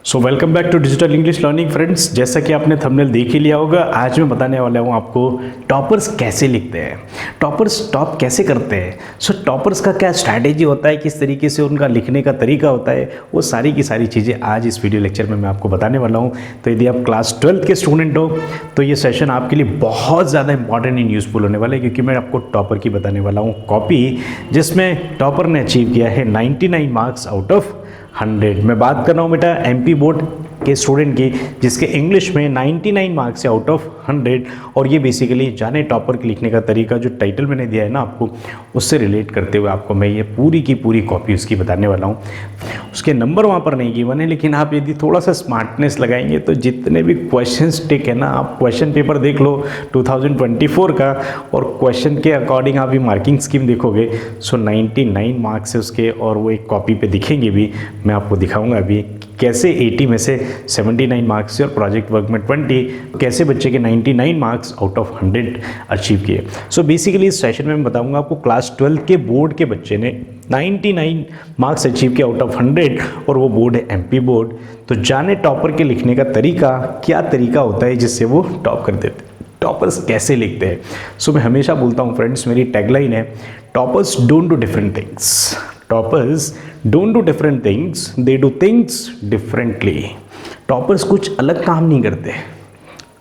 So welcome back to digital English learning friends. जैसा कि आपने थंबनेल देख ही लिया होगा, आज मैं बताने वाला हूँ आपको टॉपर्स कैसे लिखते हैं, टॉपर्स टॉप कैसे करते हैं। सो टॉपर्स का क्या स्ट्रैटेजी होता है, किस तरीके से उनका लिखने का तरीका होता है, वो सारी की सारी चीज़ें आज इस वीडियो लेक्चर में मैं आपको बताने वाला हूँ। तो यदि आप क्लास 12th के स्टूडेंट हो तो ये सेशन आपके लिए बहुत ज़्यादा इंपॉर्टेंट एंड यूजफुल होने वाला है, क्योंकि मैं आपको टॉपर की बताने वाला हूँ कॉपी, जिसमें टॉपर ने अचीव किया है 99 मार्क्स आउट ऑफ 100। मैं बात कर रहा हूँ बेटा एमपी बोर्ड के स्टूडेंट की, जिसके इंग्लिश में 99 मार्क्स है आउट ऑफ 100। और ये बेसिकली जाने टॉपर के लिखने का तरीका, जो टाइटल मैंने दिया है ना आपको, उससे रिलेट करते हुए आपको मैं ये पूरी की पूरी कॉपी उसकी बताने वाला हूँ। उसके नंबर वहाँ पर नहीं गिवन है, लेकिन आप यदि थोड़ा सा स्मार्टनेस लगाएंगे तो जितने भी क्वेश्चन टिक है ना, आप क्वेश्चन पेपर देख लो 2024 का, और क्वेश्चन के अकॉर्डिंग आप भी मार्किंग स्कीम देखोगे। सो 99 मार्क्स है उसके, और वो एक कॉपी पे दिखेंगे भी। मैं आपको दिखाऊंगा अभी कैसे 80 में से 79 मार्क्स और प्रोजेक्ट वर्क में 20, कैसे बच्चे के 99 मार्क्स आउट ऑफ 100 अचीव किए। सो बेसिकली इस सेशन में मैं बताऊंगा आपको क्लास 12 के बोर्ड के बच्चे ने 99 मार्क्स अचीव किया आउट ऑफ 100, और वो बोर्ड है एमपी बोर्ड। तो जाने टॉपर के लिखने का तरीका, क्या तरीका होता है जिससे वो टॉप कर देते हैं, टॉपर्स कैसे लिखते हैं। सो मैं हमेशा बोलता हूँ फ्रेंड्स, मेरी टैगलाइन है, toppers don't do different things, toppers don't do different things, they do things differently. Toppers कुछ अलग काम नहीं करते,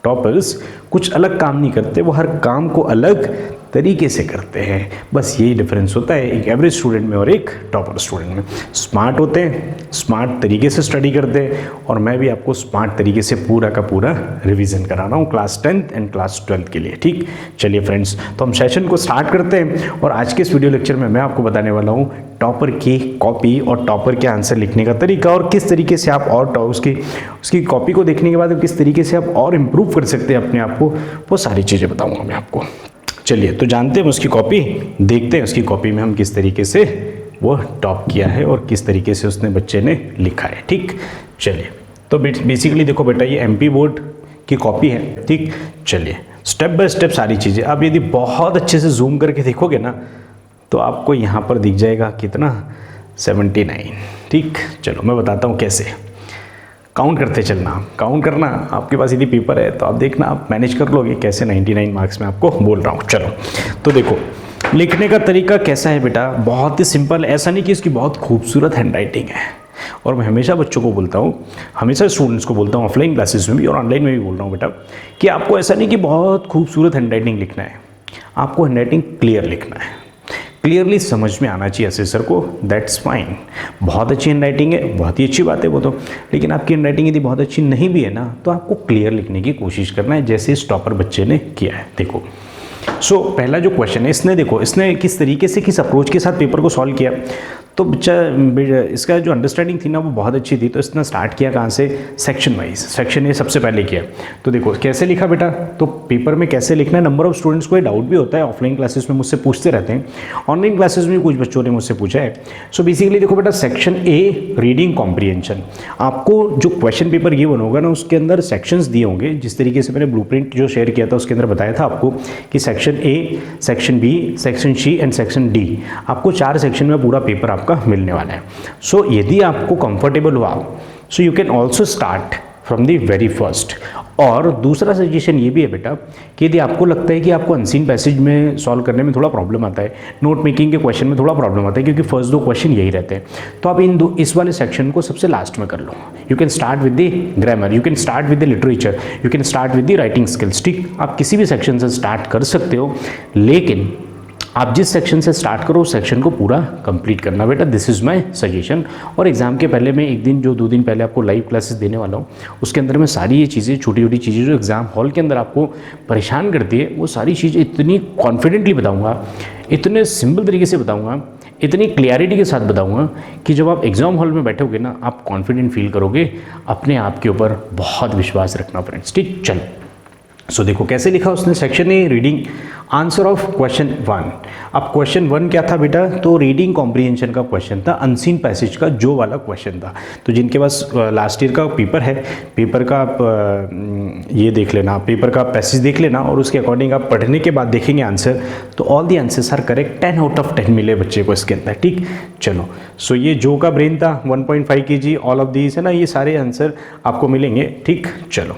टॉपर्स कुछ अलग काम नहीं करते, वो हर काम को अलग तरीके से करते हैं। बस यही डिफरेंस होता है एक एवरेज स्टूडेंट में और एक टॉपर स्टूडेंट में। स्मार्ट होते हैं, स्मार्ट तरीके से स्टडी करते हैं, और मैं भी आपको स्मार्ट तरीके से पूरा का पूरा रिवीजन करा रहा हूँ class 10th and class 12th के लिए। ठीक, चलिए फ्रेंड्स, तो हम सेशन को स्टार्ट करते हैं। और आज के इस वीडियो लेक्चर में मैं आपको बताने वाला हूँ टॉपर की कॉपी और टॉपर के आंसर लिखने का तरीका, और किस तरीके से आप और उसकी कॉपी को देखने के बाद किस तरीके से आप और इम्प्रूव कर सकते हैं अपने आप को, वो सारी चीज़ें बताऊँगा मैं आपको। चलिए तो जानते हैं उसकी कॉपी, देखते हैं उसकी कॉपी में हम किस तरीके से वो टॉप किया है और किस तरीके से उसने बच्चे ने लिखा है। ठीक, चलिए तो बेसिकली देखो बेटा, ये एमपी बोर्ड की कॉपी है। ठीक, चलिए स्टेप बाय स्टेप सारी चीज़ें आप यदि बहुत अच्छे से जूम करके देखोगे ना, तो आपको यहाँ पर दिख जाएगा कितना, 79। ठीक, चलो मैं बताता हूँ कैसे। काउंट करते चलना, काउंट करना, आपके पास यदि पेपर है तो आप देखना, आप मैनेज कर लोगे कैसे 99 मार्क्स में आपको बोल रहा हूँ। चलो तो देखो, लिखने का तरीका कैसा है बेटा, बहुत ही सिंपल। ऐसा नहीं कि इसकी बहुत खूबसूरत हैंडराइटिंग है, और मैं हमेशा बच्चों को बोलता हूँ, हमेशा स्टूडेंट्स को बोलता हूँ, ऑफलाइन क्लासेस में भी और ऑनलाइन में भी बोल रहा हूँ बेटा, कि आपको ऐसा नहीं कि बहुत खूबसूरत हैंडराइटिंग लिखना है, आपको हैंडराइटिंग क्लियर लिखना है, क्लियरली समझ में आना चाहिए असेसर को। दैट्स फाइन, बहुत अच्छी हैंडराइटिंग है, बहुत ही अच्छी बात है वो तो, लेकिन आपकी हैंडराइटिंग यदि बहुत अच्छी नहीं भी है ना, तो आपको क्लियर लिखने की कोशिश करना है, जैसे इस टॉपर बच्चे ने किया है। देखो, सो पहला जो क्वेश्चन है, इसने देखो इसने किस तरीके से, किस अप्रोच के साथ पेपर को सॉल्व किया। तो बच्चा, इसका जो अंडरस्टैंडिंग थी ना वो बहुत अच्छी थी, तो इसने स्टार्ट किया कहाँ से, सेक्शन वाइज। सेक्शन ए सबसे पहले किया। तो देखो कैसे लिखा बेटा, तो पेपर में कैसे लिखना है, नंबर ऑफ स्टूडेंट्स को ये डाउट भी होता है, ऑफलाइन क्लासेस में मुझसे पूछते रहते हैं, ऑनलाइन क्लासेस में कुछ बच्चों ने मुझसे पूछा है। सो बेसिकली देखो बेटा, सेक्शन ए रीडिंग कॉम्प्रीहेंशन, आपको जो क्वेश्चन पेपर गिवन होगा ना, उसके अंदर सेक्शंस दिए होंगे, जिस तरीके से मैंने ब्लूप्रिंट जो शेयर किया था उसके अंदर बताया था आपको कि section A, section B, section C and section D, आपको 4 सेक्शन में पूरा पेपर आपका मिलने वाला है। सो यदि आपको कंफर्टेबल हुआ, so you can also start from the very first. और दूसरा सजेशन ये भी है बेटा कि यदि आपको लगता है कि आपको अनसीन पैसेज में सॉल्व करने में थोड़ा प्रॉब्लम आता है, नोट मेकिंग के क्वेश्चन में थोड़ा प्रॉब्लम आता है, क्योंकि फर्स्ट 2 क्वेश्चन यही रहते हैं, तो आप इस वाले सेक्शन को सबसे लास्ट में कर लो। You can start with the grammar, you can start with the literature, you can start with the writing skills. ठीक, आप किसी भी सेक्शन से स्टार्ट कर सकते हो, लेकिन आप जिस सेक्शन से स्टार्ट करो उस सेक्शन को पूरा कंप्लीट करना बेटा, दिस इज़ माय सजेशन। और एग्जाम के पहले मैं एक दिन, जो 2 दिन पहले आपको लाइव क्लासेस देने वाला हूँ, उसके अंदर मैं सारी ये चीज़ें, छोटी छोटी चीज़ें जो एग्जाम हॉल के अंदर आपको परेशान करती है, वो सारी चीज़ें इतनी कॉन्फिडेंटली बताऊँगा, इतने सिंपल तरीके से बताऊँगा, इतनी क्लियरिटी के साथ बताऊँगा कि जब आप एग्जाम हॉल में बैठोगे ना, आप कॉन्फिडेंट फील करोगे, अपने आप के ऊपर बहुत विश्वास रखना फ्रेंड्स। ठीक, चलो सो देखो कैसे लिखा उसने, section A reading answer of question 1। अब क्वेश्चन 1 क्या था बेटा, तो रीडिंग कॉम्प्रीहेंशन का क्वेश्चन था, अनसीन पैसेज का जो वाला क्वेश्चन था। तो जिनके पास लास्ट ईयर का पेपर है, पेपर का आप ये देख लेना, पेपर का पैसेज देख लेना और उसके अकॉर्डिंग आप पढ़ने के बाद देखेंगे आंसर, तो all the answers are correct. 10 out of 10 मिले बच्चे को इसके अंदर। ठीक, चलो सो ये जो का ब्रेन था 1.5 kg, ऑल ऑफ दीज है ना, ये सारे आंसर आपको मिलेंगे। ठीक, चलो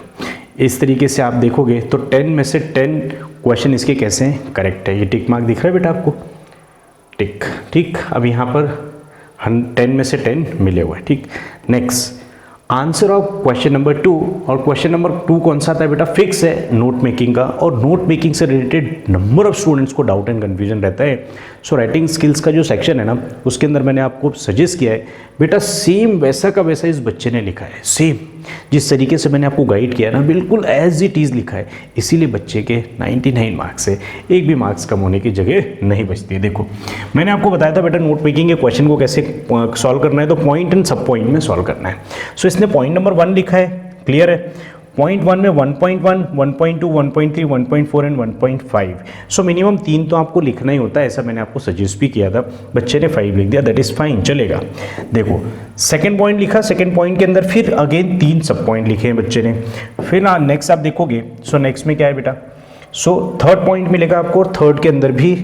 इस तरीके से आप देखोगे तो 10 में से 10 क्वेश्चन इसके कैसे हैं, करेक्ट है। ये टिक मार्क दिख रहा है बेटा आपको, टिक। ठीक, अब यहाँ पर 10 में से 10 मिले हुए हैं। ठीक, next answer of question number 2। और क्वेश्चन नंबर 2 कौन सा था बेटा, फिक्स है, नोट मेकिंग का। और नोट मेकिंग से रिलेटेड नंबर ऑफ स्टूडेंट्स को डाउट एंड कन्फ्यूजन रहता है। सो राइटिंग स्किल्स का जो सेक्शन है ना, उसके अंदर मैंने आपको सजेस्ट किया है बेटा, सेम वैसा का वैसा इस बच्चे ने लिखा है, सेम जिस तरीके से मैंने आपको गाइड किया ना, बिल्कुल एज इट इज़ लिखा है। इसीलिए बच्चे के 99 मार्क्स है, एक भी मार्क्स कम होने की जगह नहीं बचती है। देखो मैंने आपको बताया था बेटा, नोट मेकिंग के क्वेश्चन को कैसे सॉल्व करना है, तो पॉइंट एंड सब पॉइंट में सॉल्व करना है। सो इसने पॉइंट नंबर 1 लिखा है, क्लियर है। पॉइंट 1 में 1.1, 1.2, 1.3, 1.4 एंड 1.5। सो मिनिमम 3 तो आपको लिखना ही होता है, ऐसा मैंने आपको सजेस्ट भी किया था। बच्चे ने 5 लिख दिया, दैट इज़ फाइन, चलेगा। देखो सेकंड पॉइंट लिखा, सेकंड पॉइंट के अंदर फिर अगेन 3 सब पॉइंट लिखे हैं बच्चे ने। फिर नेक्स्ट आप देखोगे, सो नेक्स्ट में क्या है बेटा, सो थर्ड पॉइंट मिलेगा आपको, और थर्ड के अंदर भी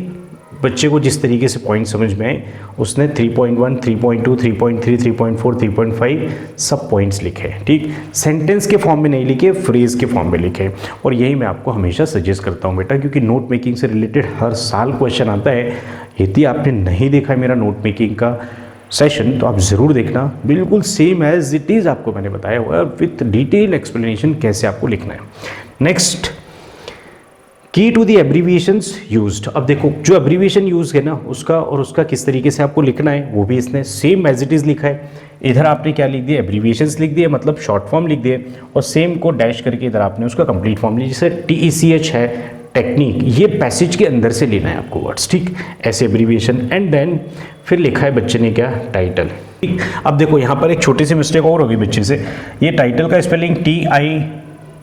बच्चे को जिस तरीके से पॉइंट समझ में आए, उसने 3.1, 3.2, 3.3, 3.4, 3.5 सब पॉइंट्स लिखे हैं। ठीक, सेंटेंस के फॉर्म में नहीं लिखे, फ्रेज के फॉर्म में लिखे। और यही मैं आपको हमेशा सजेस्ट करता हूँ बेटा, क्योंकि नोट मेकिंग से रिलेटेड हर साल क्वेश्चन आता है। यदि आपने नहीं देखा मेरा नोट मेकिंग का सेशन तो आप ज़रूर देखना, बिल्कुल सेम एज इट इज़ आपको मैंने बताया हुआ है, विथ डिटेल एक्सप्लेनेशन कैसे आपको लिखना है। नेक्स्ट, की टू दी एब्रीविएशंस यूज्ड। अब देखो जो एब्रीविएशन यूज है ना, उसका और उसका किस तरीके से आपको लिखना है वो भी इसने सेम एज इट इज़ लिखा है। इधर आपने क्या लिख दिया, एब्रीविएशंस लिख दिए, मतलब शॉर्ट फॉर्म लिख दिए, और सेम को डैश करके इधर आपने उसका कंप्लीट फॉर्म लिया। जैसे TECH है, टेक्निक, ये पैसेज के अंदर से लेना है आपको वर्ड्स। ठीक, ऐसे एब्रीविएशन। एंड देन फिर लिखा है बच्चे ने क्या, टाइटल। ठीक, अब देखो यहाँ पर एक छोटी सी मिस्टेक और होगी बच्चे से, ये टाइटल का स्पेलिंग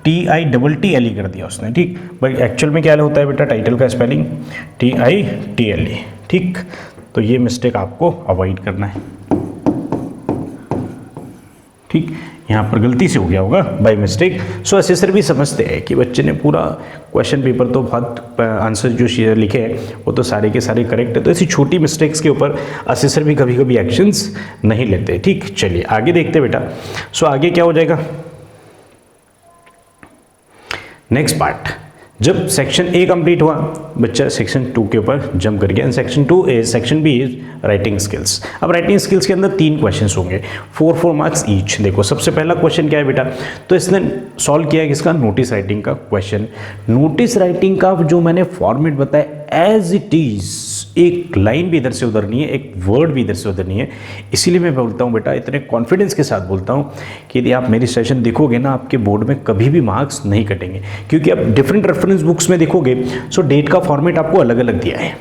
TITTLE कर दिया उसने। ठीक, भाई एक्चुअल में क्या होता है बेटा, टाइटल का स्पेलिंग TITLE। ठीक, तो ये मिस्टेक आपको अवॉइड करना है। ठीक, यहाँ पर गलती से हो गया होगा बाय मिस्टेक। सो असेसर भी समझते हैं कि बच्चे ने पूरा क्वेश्चन पेपर तो बहुत आंसर जो लिखे हैं वो तो सारे के सारे करेक्ट है, तो ऐसी छोटी मिस्टेक्स के ऊपर असेसर भी कभी कभी एक्शंस नहीं लेते। ठीक, चलिए आगे देखते बेटा। सो आगे क्या हो जाएगा, नेक्स्ट पार्ट, जब सेक्शन ए कंप्लीट हुआ, बच्चा सेक्शन 2 के ऊपर जंप कर गया। And section 2 is, section B is writing skills. अब राइटिंग स्किल्स के अंदर 3 क्वेश्चंस होंगे, 4 मार्क्स ईच। देखो सबसे पहला क्वेश्चन क्या है बेटा, तो इसने सॉल्व किया किसका, नोटिस राइटिंग का क्वेश्चन। नोटिस राइटिंग का जो मैंने फॉर्मेट बताया एज इट इज, एक लाइन भी इधर से उधर नहीं है, एक वर्ड भी इधर से उधर नहीं है। इसीलिए मैं बोलता हूँ बेटा, इतने कॉन्फिडेंस के साथ बोलता हूँ कि यदि आप मेरी सेशन देखोगे ना, आपके बोर्ड में कभी भी मार्क्स नहीं कटेंगे, क्योंकि आप डिफरेंट रेफरेंस बुक्स में देखोगे सो डेट का फॉर्मेट आपको अलग अलग दिया है।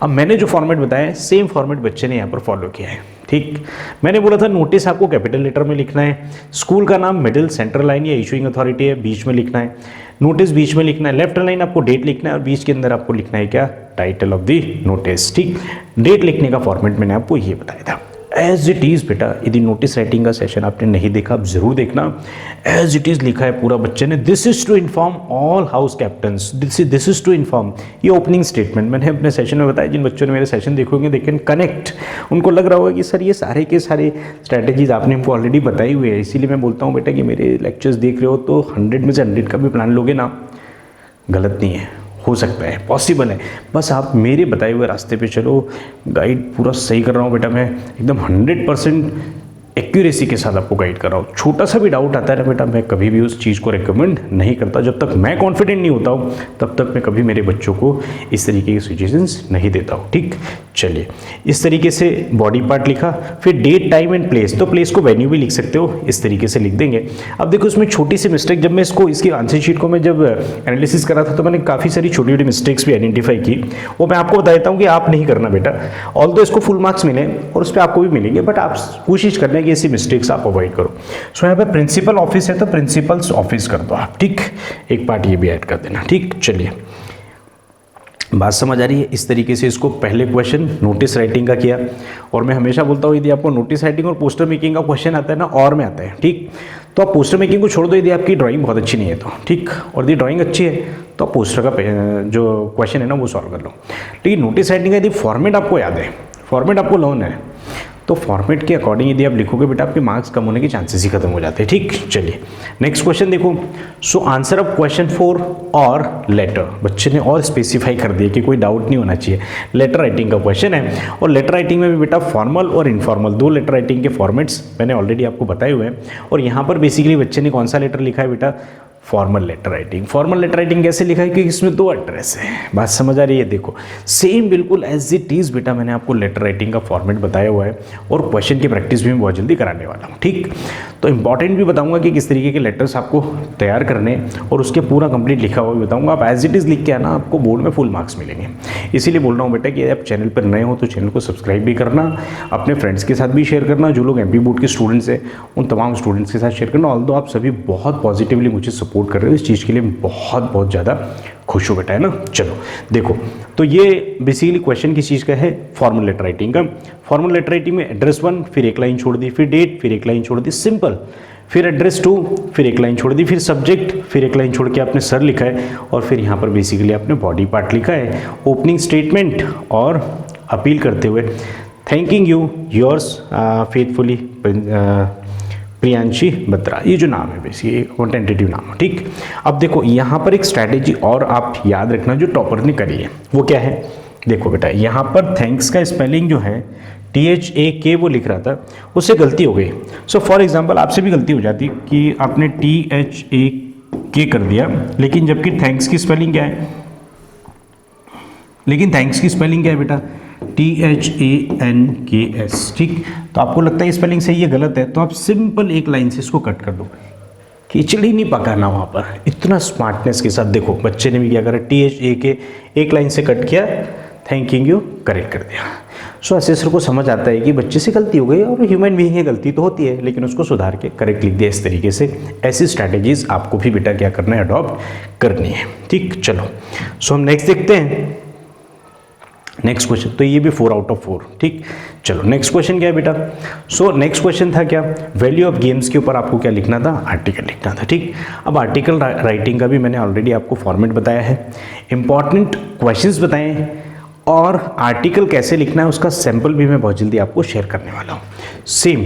अब मैंने जो फॉर्मेट बताया सेम फॉर्मेट बच्चे ने यहाँ पर फॉलो किया है। ठीक, मैंने बोला था नोटिस आपको कैपिटल लेटर में लिखना है, स्कूल का नाम मिडिल सेंटर लाइन या इशूइंग अथॉरिटी है बीच में लिखना है, नोटिस बीच में लिखना है, लेफ्ट लाइन आपको डेट लिखना है, और बीच के अंदर आपको लिखना है क्या, टाइटल ऑफ द नोटिस। ठीक, डेट लिखने का फॉर्मेट मैंने आपको ये बताया था एज इट इज़ बेटा। यदि नोटिस राइटिंग का सेशन आपने नहीं देखा, आप जरूर देखना, एज इट इज़ लिखा है पूरा बच्चे ने। This is to inform all house captains, this is to inform, ये ओपनिंग स्टेटमेंट मैंने अपने सेशन में बताया। जिन बच्चों ने मेरे सेशन देखोगे दे कैन कनेक्ट, उनको लग रहा होगा कि सर ये सारे के सारे स्ट्रैटेजीज आपने हमको ऑलरेडी बताई हुई है। इसीलिए मैं बोलता हूँ बेटा कि मेरे लेक्चर्स देख रहे हो तो 100 में से 100 का भी प्लान लोगे ना, गलत नहीं है, हो सकता है, पॉसिबल है। बस आप मेरे बताए हुए रास्ते पे चलो, गाइड पूरा सही कर रहा हूँ बेटा, मैं एकदम 100% एक्यूरेसी के साथ आपको गाइड कर रहा हूँ। छोटा सा भी डाउट आता है ना बेटा, मैं कभी भी उस चीज़ को रिकमेंड नहीं करता। जब तक मैं कॉन्फिडेंट नहीं होता हूँ तब तक मैं कभी मेरे बच्चों को इस तरीके की सजेशंस नहीं देता हूँ। ठीक, चलिए इस तरीके से बॉडी पार्ट लिखा, फिर डेट टाइम एंड प्लेस, तो प्लेस को वेन्यू भी लिख सकते हो, इस तरीके से लिख देंगे। अब देखो इसमें छोटी सी मिस्टेक, जब मैं इसकी आंसर शीट को मैं जब एनालिसिस करा था तो मैंने काफ़ी सारी छोटी छोटी मिस्टेक्स भी आइडेंटिफाई की, वो मैं आपको बता देता हूँ कि आप नहीं करना बेटा। ऑल्दो इसको फुल मार्क्स मिले और उस पर आपको भी मिलेंगे, बट आप कोशिश करना है कि ऐसी मिस्टेक्स आप अवॉइड करो। सो यहाँ पे प्रिंसिपल ऑफिस है तो प्रिंसिपल्स ऑफिस कर दो आप, ठीक। एक पार्ट ये भी ऐड कर देना, ठीक। चलिए, बात समझ आ रही है। इस तरीके से इसको पहले क्वेश्चन नोटिस राइटिंग का किया, और मैं हमेशा बोलता हूँ यदि आपको नोटिस राइटिंग और पोस्टर मेकिंग का क्वेश्चन आता है ना, और में आता है, ठीक, तो आप पोस्टर मेकिंग को छोड़ दो यदि आपकी ड्राइंग बहुत अच्छी नहीं है तो, ठीक। और यदि ड्राइंग अच्छी है तो आप पोस्टर का जो क्वेश्चन है ना वो सॉल्व कर लो। लेकिन नोटिस राइटिंग का यदि फॉर्मेट आपको याद है, फॉर्मेट आपको लर्न है, तो फॉर्मेट के अकॉर्डिंग यदि आप लिखोगे बेटा आपके मार्क्स कम होने के चांसेस ही खत्म हो जाते हैं, ठीक। चलिए नेक्स्ट क्वेश्चन देखो। सो आंसर ऑफ क्वेश्चन 4 और लेटर, बच्चे ने और स्पेसिफाई कर दिया कि कोई डाउट नहीं होना चाहिए। लेटर राइटिंग का क्वेश्चन है, और लेटर राइटिंग में भी बेटा फॉर्मल और इनफॉर्मल दो लेटर राइटिंग के फॉर्मेट्स मैंने ऑलरेडी आपको बताए हुए हैं। और यहाँ पर बेसिकली बच्चे ने कौन सा लेटर लिखा है बेटा, formal letter writing. Formal letter writing कैसे लिखा है, क्योंकि इसमें 2 एड्रेस है। बात समझ आ रही है। देखो सेम बिल्कुल एज इट इज बेटा मैंने आपको लेटर राइटिंग का फॉर्मेट बताया हुआ है, और क्वेश्चन की प्रैक्टिस भी मैं बहुत जल्दी कराने वाला हूँ, ठीक। तो इंपॉर्टेंट भी बताऊंगा कि किस तरीके के लेटर्स आपको तैयार करने, और उसके पूरा कंप्लीट लिखा हुआ भी बताऊंगा। आप एज इट इज लिख के आना, आपको बोर्ड में फुल मार्क्स मिलेंगे। इसीलिए बोल रहा हूँ बेटा कि आप चैनल पर नए हो तो चैनल को सब्सक्राइब भी करना, अपने फ्रेंड्स के साथ भी शेयर करना, जो लोग एमपी बोर्ड के स्टूडेंट्स हैं उन तमाम स्टूडेंट्स के साथ शेयर करना। ऑल्दो आप सभी बहुत पॉजिटिवली मुझे सपोर्ट कर रहे हो, इस चीज़ के लिए बहुत बहुत ज़्यादा खुश हो बेटा, है ना। चलो देखो, तो ये बेसिकली क्वेश्चन किस चीज़ का है, फॉर्मल लेटर राइटिंग का। फॉर्मल लेटर राइटिंग में एड्रेस 1, फिर एक लाइन छोड़ दी, फिर डेट, फिर एक लाइन छोड़ दी, सिंपल। फिर एड्रेस 2, फिर एक लाइन छोड़ दी, फिर सब्जेक्ट, फिर एक लाइन छोड़ के आपने सर लिखा है, और फिर यहाँ पर बेसिकली आपने बॉडी पार्ट लिखा है, ओपनिंग स्टेटमेंट, और अपील करते हुए thanking you yours faithfully Priyanshi Batra, ये जो नाम है बेसिकली टेंटेटिव नाम है, ठीक। अब देखो यहाँ पर एक स्ट्रैटेजी और आप याद रखना जो टॉपर ने करी है, वो क्या है, देखो बेटा यहाँ पर थैंक्स का स्पेलिंग जो है THAK वो लिख रहा था, उससे गलती हो गई। सो फॉर एग्जांपल आपसे भी गलती हो जाती कि आपने THAK कर दिया, लेकिन जबकि थैंक्स की स्पेलिंग क्या है, लेकिन थैंक्स की स्पेलिंग क्या है बेटा, THANKS, ठीक। तो आपको लगता है स्पेलिंग सही है गलत है, तो आप सिंपल एक लाइन से इसको कट कर दो। खिचड़ी नहीं पकाना वहाँ पर, इतना स्मार्टनेस के साथ। देखो बच्चे ने भी क्या करा, THAK एक लाइन से कट किया, थैंकिंग यू करेक्ट कर दिया। सो असेसर को समझ आता है कि बच्चे से गलती हो गई, और ह्यूमन बीइंग है, गलती तो होती है, लेकिन उसको सुधार के करेक्ट लिख दिया। इस तरीके से ऐसी स्ट्रैटेजीज आपको भी बेटा क्या करना है, अडॉप्ट करनी है, ठीक। चलो सो हम नेक्स्ट देखते हैं। नेक्स्ट क्वेश्चन, तो ये भी 4 आउट ऑफ 4, ठीक। चलो नेक्स्ट क्वेश्चन क्या है बेटा, सो नेक्स्ट क्वेश्चन था क्या, वैल्यू ऑफ गेम्स के ऊपर आपको क्या लिखना था, आर्टिकल लिखना था, ठीक। अब आर्टिकल राइटिंग का भी मैंने ऑलरेडी आपको फॉर्मेट बताया है, इंपॉर्टेंट क्वेश्चंस बताएं, और आर्टिकल कैसे लिखना है उसका सैंपल भी मैं बहुत जल्दी आपको शेयर करने वाला हूँ। सेम,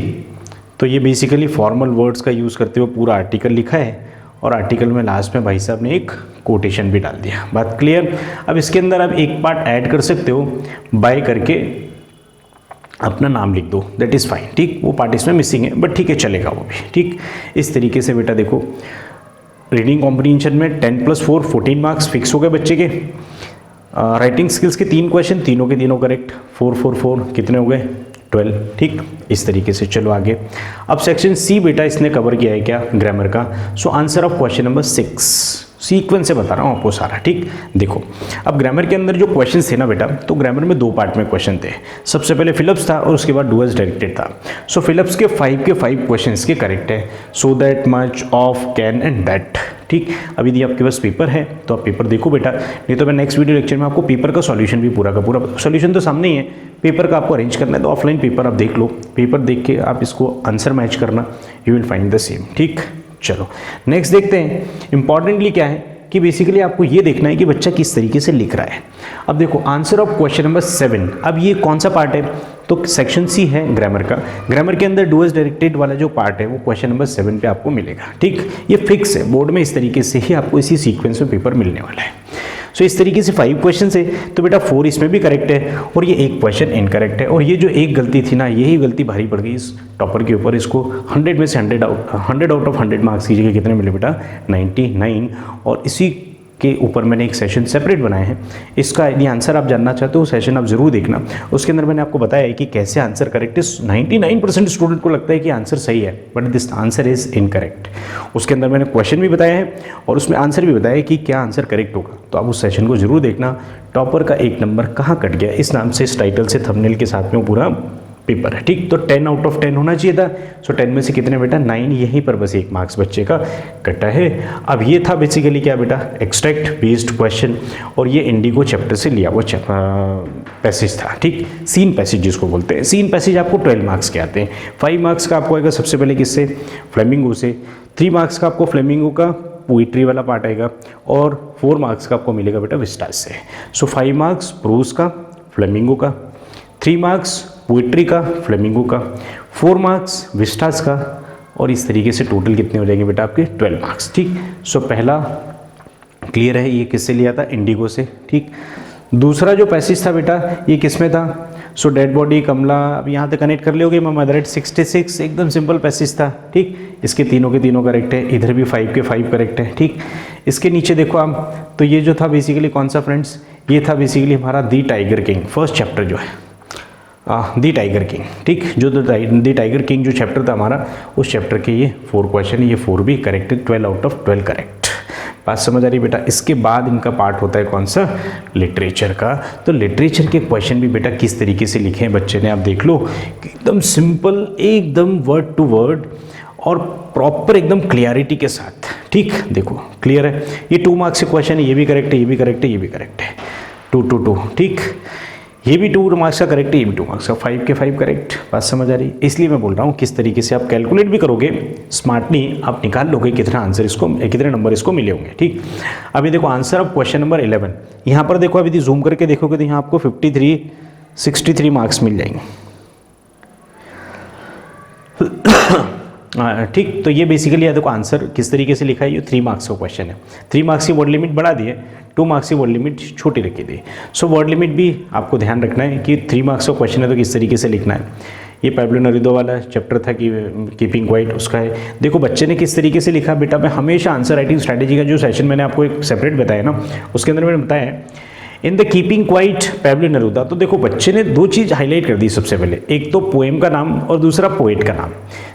तो ये बेसिकली फॉर्मल वर्ड्स का यूज़ करते हुए पूरा आर्टिकल लिखा है, और आर्टिकल में लास्ट में भाई साहब ने एक कोटेशन भी डाल दिया। बात क्लियर। अब इसके अंदर आप एक पार्ट ऐड कर सकते हो, बाय करके अपना नाम लिख दो, दैट इज़ फाइन, ठीक। वो पार्ट इसमें मिसिंग है, बट ठीक है, चलेगा वो भी, ठीक। इस तरीके से बेटा देखो, रीडिंग कॉम्प्रीहेंशन में 10 + 4 14 मार्क्स फिक्स हो गए बच्चे के। राइटिंग स्किल्स के 3 क्वेश्चन, तीनों के तीनों करेक्ट, 4 4 4 कितने हो गए, 12, ठीक। इस तरीके से चलो आगे। अब सेक्शन सी बेटा इसने कवर किया है क्या, ग्रामर का। So answer of question number 6, sequence से बता रहा हूँ आपको सारा, ठीक। देखो अब ग्रामर के अंदर जो क्वेश्चन थे ना बेटा, तो ग्रामर में 2 पार्ट में क्वेश्चन थे। सबसे पहले फिलिप्स था, और उसके बाद डुअर्स डायरेक्टेड था। सो फिलिप्स के 5 के 5 क्वेश्चन के करेक्ट है, so that, much, of, can and that, ठीक। अब यदि आपके पास पेपर है तो आप पेपर देखो बेटा, नहीं तो मैं नेक्स्ट वीडियो लेक्चर में आपको पेपर का सॉल्यूशन भी पूरा का पूरा, सॉल्यूशन तो सामने ही है, पेपर का आपको अरेंज करना है, तो ऑफलाइन पेपर आप देख लो, पेपर देख के आप इसको आंसर मैच करना, you will find the same, ठीक। चलो नेक्स्ट देखते हैं। इंपॉर्टेंटली क्या है कि बेसिकली आपको ये देखना है कि बच्चा किस तरीके से लिख रहा है। अब देखो आंसर ऑफ क्वेश्चन नंबर 7, अब ये कौन सा पार्ट है, तो सेक्शन सी है ग्रामर का। ग्रामर के अंदर डुअर्स डायरेक्टेड वाला जो पार्ट है वो क्वेश्चन नंबर 7 पे आपको मिलेगा, ठीक। ये फिक्स है, बोर्ड में इस तरीके से ही आपको इसी सीक्वेंस में पेपर मिलने वाला है। सो इस तरीके से 5 क्वेश्चन है, तो बेटा 4 इसमें भी करेक्ट है, और ये एक क्वेश्चन इनकरेक्ट है। और ये जो एक गलती थी ना, यही गलती भारी पड़ गई इस टॉपर के ऊपर। इसको 100 में से 100 आउट ऑफ 100 मार्क्स की जगह कितने मिले बेटा, 99। और इसी के ऊपर मैंने एक सेशन सेपरेट बनाए हैं, इसका यदि आंसर आप जानना चाहते हो सेशन आप जरूर देखना। उसके अंदर मैंने आपको बताया है कि कैसे आंसर करेक्ट है। 99% स्टूडेंट को लगता है कि आंसर सही है, but this answer is incorrect. उसके अंदर मैंने क्वेश्चन भी बताया है, और उसमें आंसर भी बताया है कि क्या आंसर करेक्ट होगा। तो आप उस सेशन को जरूर देखना। टॉपर का 1 नंबर कहाँ कट गया, इस नाम से, इस टाइटल से, थंबनेल के साथ में वो पूरा पेपर है, ठीक। तो 10 आउट ऑफ 10 होना चाहिए था। सो 10 में से कितने बेटा 9, यहीं पर बस 1 मार्क्स बच्चे का कटा है। अब ये था बेसिकली क्या बेटा, एक्सट्रैक्ट बेस्ड क्वेश्चन, और ये इंडिगो चैप्टर से लिया वो पैसेज था, ठीक। सीन पैसेज जिसको बोलते हैं, सीन पैसेज आपको 12 मार्क्स के आते हैं। 5 मार्क्स का आपको आएगा सबसे पहले किससे, फ्लेमिंगो से। 3 मार्क्स का आपको फ्लेमिंगो का पोइट्री वाला पार्ट आएगा, और 4 मार्क्स का आपको मिलेगा बेटा विस्टास से। सो 5 मार्क्स प्रोज का, फ्लेमिंगो का, 3 मार्क्स पोइट्री का, फ्लेमिंगो का, 4 मार्क्स विस्टास का, और इस तरीके से टोटल कितने हो जाएंगे बेटा आपके 12 मार्क्स, ठीक। सो पहला क्लियर है, ये किससे लिया था, इंडिगो से, ठीक। दूसरा जो पैसेज था बेटा ये किस में था, सो डेड बॉडी कमला, अब यहाँ तक कनेक्ट कर लोगे मैं मदर एट 66, एकदम सिंपल पैसेज था, ठीक। इसके तीनों के तीनों करेक्ट है, इधर भी 5 के 5 करेक्ट है, ठीक। इसके नीचे देखो आप, तो ये जो था बेसिकली कौन सा फ्रेंड्स, ये था बेसिकली हमारा दी टाइगर किंग, फर्स्ट चैप्टर जो है दी टाइगर किंग, ठीक। जो दी टाइगर किंग जो चैप्टर था हमारा, उस चैप्टर के ये 4 क्वेश्चन, ये 4 भी करेक्ट है, 12 आउट ऑफ 12 करेक्ट। बात समझ आ रही बेटा। इसके बाद इनका पार्ट होता है कौन सा, लिटरेचर का। तो लिटरेचर के क्वेश्चन भी बेटा किस तरीके से लिखे हैं बच्चे ने, आप देख लो, एकदम सिंपल, एकदम वर्ड टू वर्ड, और प्रॉपर एकदम क्लियरिटी के साथ, ठीक। देखो क्लियर है, ये 2 मार्क्स के क्वेश्चन है, ये भी करेक्ट है, ये भी करेक्ट है, ये भी करेक्ट है, 2 2 2, ठीक। ये भी 2 मार्क्स का करेक्ट है, ये भी 2 मार्क्स का, 5 के 5 करेक्ट। बात समझ आ रही, इसलिए मैं बोल रहा हूँ किस तरीके से आप कैलकुलेट भी करोगे स्मार्टली, आप निकाल लोगे कितना आंसर इसको, कितने नंबर इसको मिले होंगे, ठीक। अभी देखो आंसर ऑफ क्वेश्चन नंबर 11, यहाँ पर देखो, अभी जूम करके देखोगे तो यहाँ आपको 63 मार्क्स मिल जाएंगे, ठीक। तो ये बेसिकली देखो आंसर किस तरीके से लिखा है, ये 3 मार्क्स का क्वेश्चन है। 3 मार्क्स की वर्ड लिमिट बढ़ा दिए, 2 मार्क्स की वर्ड लिमिट छोटी रखी दी। सो वर्ड लिमिट भी आपको ध्यान रखना है कि 3 मार्क्स का क्वेश्चन है तो किस तरीके से लिखना है। ये पैब्लो नेरुदा वाला चैप्टर था कि कीपिंग क्वाइट, उसका है। देखो बच्चे ने किस तरीके से लिखा बेटा, मैं हमेशा आंसर राइटिंग स्ट्रैटेजी का जो सेशन मैंने आपको एक सेपरेट बताया ना, उसके अंदर मैंने बताया in the keeping quiet Pablo Neruda. तो देखो बच्चे ने 2 चीज़ हाईलाइट कर दी सबसे पहले, एक तो पोएम का नाम और दूसरा पोएट का नाम।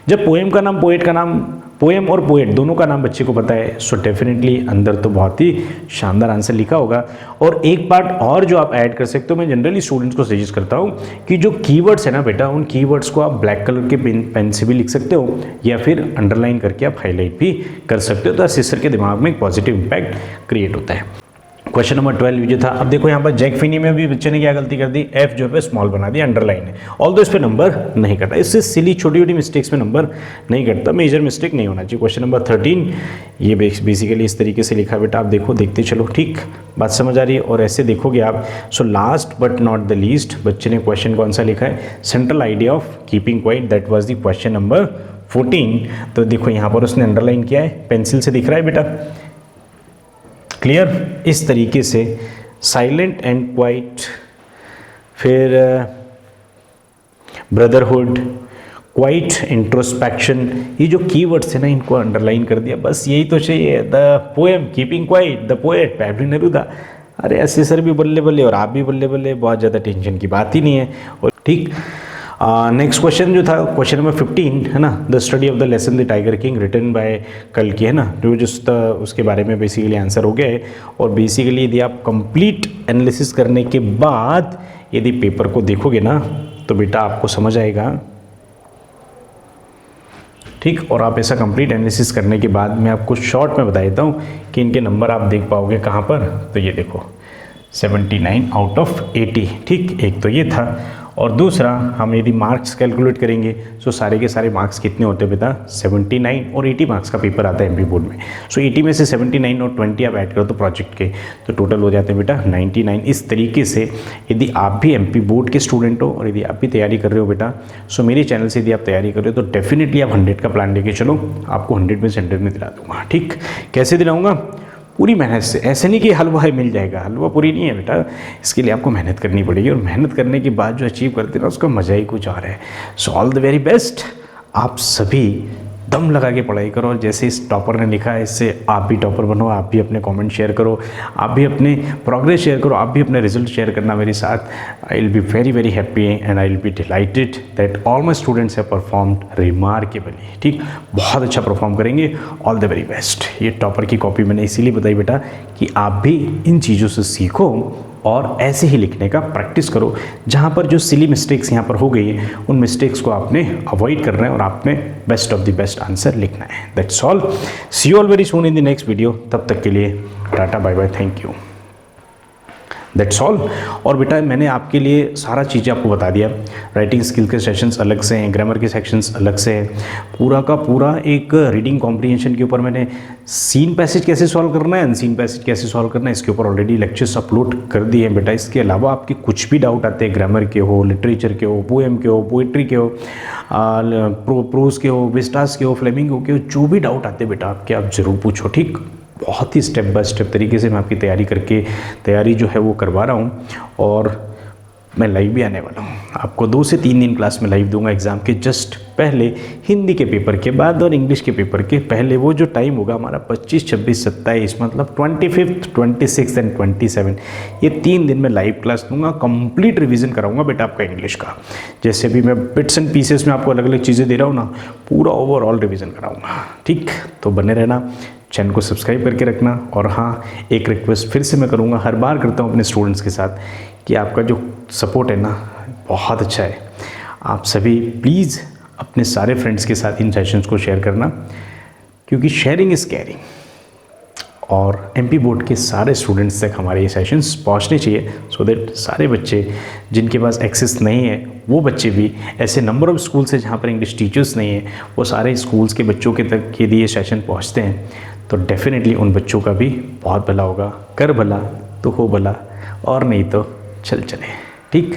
जब पोएम का नाम, पोएट का नाम, पोएम और पोएट दोनों का नाम बच्चे को पता है, सो डेफिनेटली अंदर तो बहुत ही शानदार आंसर लिखा होगा। और एक पार्ट और जो आप ऐड कर सकते हो, मैं जनरली स्टूडेंट्स को सजेस्ट करता हूँ कि जो कीवर्ड्स है ना बेटा, उन कीवर्ड्स को आप ब्लैक कलर के पेन से भी लिख सकते हो, या फिर अंडरलाइन करके आप हाईलाइट भी कर सकते हो, तो असिस्टर के दिमाग में एक पॉजिटिव इंपैक्ट क्रिएट होता है। क्वेश्चन नंबर 12 जो था, अब देखो यहाँ पर जैक फिनी में भी बच्चे ने क्या गलती कर दी, एफ जो है स्मॉल बना दिया, अंडरलाइन है, ऑल्दो इस पे नंबर नहीं कटा। इससे सिली छोटी छोटी मिस्टेक्स में नंबर नहीं कटता, मेजर मिस्टेक नहीं होना चाहिए। क्वेश्चन नंबर 13 ये बेसिकली इस तरीके से लिखा बेटा, आप देखो, देखते चलो, ठीक। बात समझ आ रही है, और ऐसे देखोगे आप। So last but not the least, बच्चे ने क्वेश्चन कौन सा लिखा है, central idea of keeping quiet, that was the question number 14। तो देखो यहाँ पर उसने अंडरलाइन किया है, पेंसिल से दिख रहा है बेटा, क्लियर। इस तरीके से साइलेंट एंड क्वाइट, फिर ब्रदरहुड, क्वाइट, इंट्रोस्पेक्शन, ये जो कीवर्ड्स है ना, इनको अंडरलाइन कर दिया, बस यही तो चाहिए। The poem keeping quiet, the poet Pablo Neruda. अरे ऐसे सर भी बल्ले बल्ले और आप भी बल्ले बल्ले, बहुत ज़्यादा टेंशन की बात ही नहीं है, और ठीक। नेक्स्ट क्वेश्चन जो था, क्वेश्चन नंबर 15 है ना, the study of the lesson the tiger king written by कल्कि, है ना, जो जिस उसके बारे में बेसिकली आंसर हो गया है। और बेसिकली यदि आप कंप्लीट एनालिसिस करने के बाद यदि पेपर को देखोगे ना, तो बेटा आपको समझ आएगा, ठीक। और आप ऐसा कंप्लीट एनालिसिस करने के बाद मैं आपको शॉर्ट में बता देता हूँ कि इनके नंबर आप देख पाओगे कहाँ पर। तो ये देखो 79 आउट ऑफ 80, ठीक। एक तो ये था, और दूसरा हम यदि मार्क्स कैलकुलेट करेंगे तो सारे के सारे मार्क्स कितने होते हैं बेटा, 79 और 80 मार्क्स का पेपर आता है एमपी बोर्ड में। सो 80 में से 79 और 20 आप ऐड करो तो प्रोजेक्ट के, तो टोटल हो जाते हैं बेटा 99। इस तरीके से यदि आप भी एमपी बोर्ड के स्टूडेंट हो और यदि आप भी तैयारी कर रहे हो बेटा, सो मेरे चैनल से यदि आप तैयारी कर रहे हो तो डेफिनेटली आप 100 का प्लान लेके चलो, आपको 100 में से 100 में दिला दूंगा, ठीक। कैसे दिलाऊंगा, पूरी मेहनत से। ऐसे नहीं कि हलवा है मिल जाएगा, हलवा पूरी नहीं है बेटा, इसके लिए आपको मेहनत करनी पड़ेगी, और मेहनत करने के बाद जो अचीव करते हैं ना, उसका मज़ा ही कुछ और है। So all the very best, आप सभी दम लगा के पढ़ाई करो, और जैसे इस टॉपर ने लिखा है, इससे आप भी टॉपर बनो, आप भी अपने कमेंट शेयर करो, आप भी अपने प्रोग्रेस शेयर करो, आप भी अपने रिजल्ट शेयर करना मेरे साथ। I will be very very happy and I will be dilated that all my students have performed remarkably, ठीक। बहुत अच्छा परफॉर्म करेंगे, ऑल द वेरी बेस्ट। ये टॉपर की कॉपी मैंने इसीलिए बताई बेटा कि आप भी इन चीज़ों से सीखो और ऐसे ही लिखने का प्रैक्टिस करो। जहाँ पर जो सिली मिस्टेक्स यहाँ पर हो गई है उन मिस्टेक्स को आपने अवॉइड करना है और आपने best of the best answer लिखना है। That's all, see you all very soon in the next video. तब तक के लिए tata bye bye, thank you, that's all. और बेटा मैंने आपके लिए सारा चीज़ें आपको बता दिया। राइटिंग स्किल के सेशंस अलग से हैं, ग्रामर के सेक्शंस अलग से हैं, पूरा का पूरा एक रीडिंग कॉम्प्रिहेंशन के ऊपर मैंने सीन पैसेज कैसे सॉल्व करना है, अनसीन पैसेज कैसे सॉल्व करना है, इसके ऊपर ऑलरेडी लेक्चर्स अपलोड कर दिए हैं बेटा। इसके अलावा आपके कुछ भी डाउट आते हैं, ग्रामर के हो, लिटरेचर के हो, पोएम के हो, पोइट्री के हो, प्रोज के हो, विस्टास के हो, फ्लेमिंगो के हो, जो भी डाउट आते हैं बेटा आपके, आप ज़रूर पूछो, ठीक। बहुत ही स्टेप बाय स्टेप तरीके से मैं आपकी तैयारी जो है वो करवा रहा हूँ। और मैं लाइव भी आने वाला हूँ, आपको 2 से 3 दिन क्लास में लाइव दूंगा एग्ज़ाम के जस्ट पहले, हिंदी के पेपर के बाद और इंग्लिश के पेपर के पहले। वो जो टाइम होगा हमारा 25, 26, 27 मतलब 25, 26 एंड 27, ये 3 दिन में लाइव क्लास दूंगा। कंप्लीट रिवीजन कराऊंगा बेटा आपका इंग्लिश का। जैसे भी मैं बिट्स एंड पीसेस में आपको अलग अलग चीज़ें दे रहा हूँ ना, पूरा ओवरऑल रिवीजन कराऊंगा, ठीक। तो बने रहना, चैनल को सब्सक्राइब करके रखना। और हाँ, एक रिक्वेस्ट फिर से मैं करूँगा, हर बार करता हूँ अपने स्टूडेंट्स के साथ, कि आपका जो सपोर्ट है ना बहुत अच्छा है। आप सभी प्लीज़ अपने सारे फ्रेंड्स के साथ इन सेशंस को शेयर करना, क्योंकि शेयरिंग इज़ केयरिंग। और एमपी बोर्ड के सारे स्टूडेंट्स तक हमारे ये सेशंस पहुंचने चाहिए, सो दैट सारे बच्चे जिनके पास एक्सेस नहीं है, वो बच्चे भी, ऐसे नंबर ऑफ़ स्कूल्स है जहाँ पर इंग्लिश टीचर्स नहीं है, वो सारे स्कूल्स के बच्चों के तक के लिए सेशन पहुँचते हैं, तो डेफिनेटली उन बच्चों का भी बहुत भला होगा। कर भला तो हो भला, और नहीं तो चल चले, ठीक।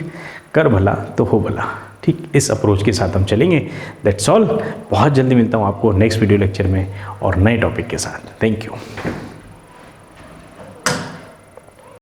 कर भला तो हो भला, ठीक। इस अप्रोच के साथ हम चलेंगे। That's all. बहुत जल्दी मिलता हूँ आपको नेक्स्ट वीडियो लेक्चर में और नए टॉपिक के साथ। Thank you.